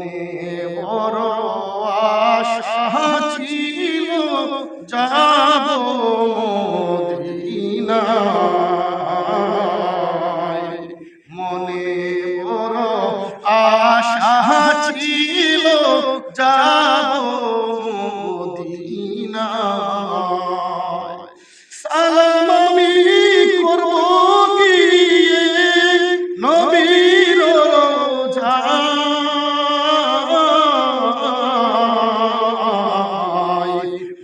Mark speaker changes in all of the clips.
Speaker 1: মনে বড় আশা ছিল যাব মদিনায়, মনে বড় আশা ছিল যাব মদিনায়। সালাম আমি করব গিয়ে নবীর রোজায়,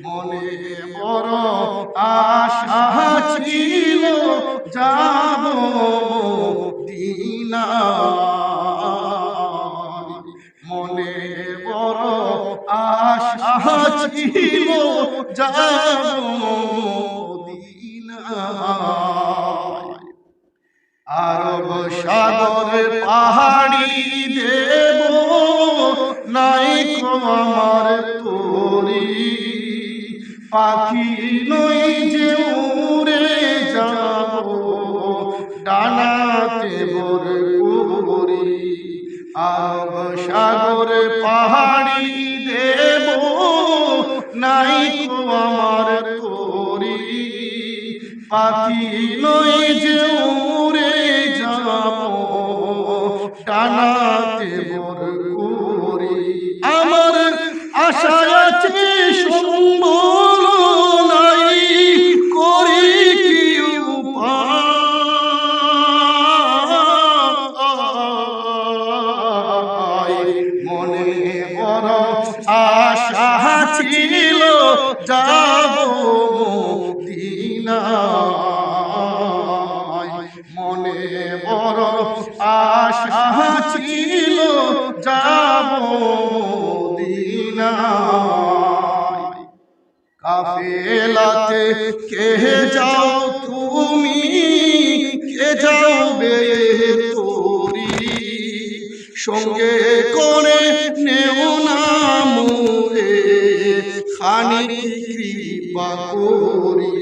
Speaker 1: মনে বড় আশা ছিল যাব মদিনায়, মনে বড় আশা ছিল যাব মদিনায়। আরব সাগরের পাহাড়ি দেব নাই কো আমার তোরি, পাখি নই যে উড়ে যাব ডানাতে ভর করি। আরব সাগরের পাহাড়ি দেব নাই কো আমার তোরি, পাখি নই যে উড়ে যাব ডানাতে ভর করি। আমার আশা আছে সম্বল নাই, করি কি উপায়, মনে বড় আশা ছিল যাব মদিনায়, মনে বড় আশা ছিল যাব মদিনায়। কাফেলাতে কে যাও তুমি, কে যাবে তোরি, সঙ্গে করে নেও না মোরে খানিক কৃপা করি।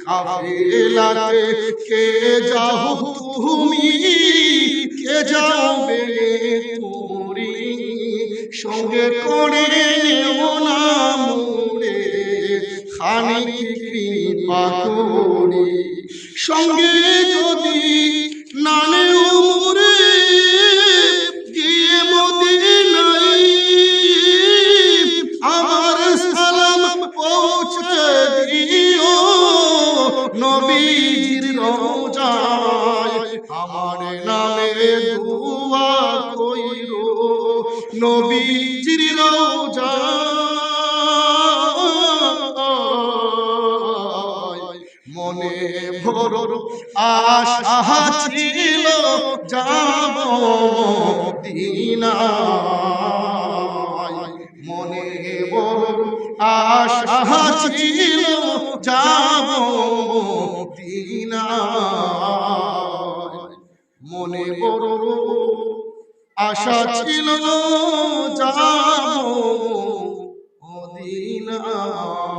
Speaker 1: কাফেলাতে কে যাও তুমি, কে যাবে তোরি, সঙ্গে করে নেও না মোরে খানিক কৃপা করি। সঙ্গে যদি না নেও মোরে গিয়ে মদিনায়, আমার সালাম পৌঁছে দিও নবীর রোজায়। আমার নামে দুআ কইরো নবীর রোজায়, মনে বড় আশা ছিল যাব মদিনায়, মনে বড় আশা ছিল যাব মদিনায়, মনে বড় আশা ছিল যাব মদিনায়।